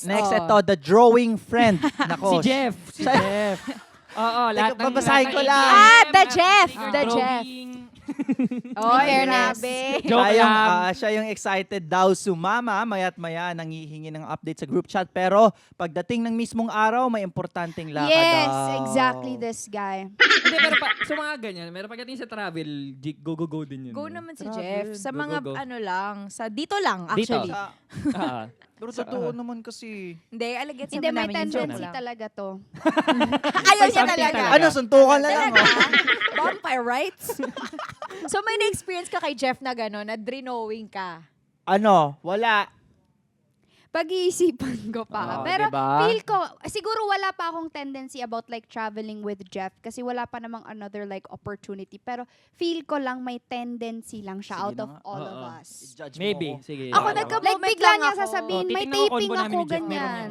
Next, ito, the drawing friend. Nako. Si Jeff. Oo, lahat ng... babasahin ko lang. The Jeff. The Jeff. Oy, fairness. grabe. Joke lang. Siya yung excited daw sumama. Maya't maya nangihingi ng update sa group chat. Pero pagdating ng mismong araw, may importanteng lakad Yes, daw. exactly this guy. Hindi, pero sa mga ganyan, meron pagdating sa travel, go din yun. Go naman si Grabe. Jeff. Sa Go, mga go, go. ano lang. Dito lang, Dito. actually. Ah. Pero totoo naman kasi. Hindi, alagad sa Hindi, may namin yung joke tendency lang. talaga to. Ayaw niya Something talaga. talaga. Ano, suntukan na lang. Talaga? Oh. Vampire rights? So may na-experience ka kay Jeff na gano'n, na drenowing ka. Ano, wala. Pag-iisipan ko pa. Oh, Pero diba? feel ko, siguro wala pa akong tendency about like traveling with Jeff kasi wala pa namang another like opportunity. Pero feel ko lang may tendency lang siya Sige out na of nga. all Oo. of us. Judge mo Maybe. ako. Sige. Ako Like, like bigla bigla niya lang ako. sasabihin, may Titignan ko taping combo namin ako ni Jeff, meron ganyan.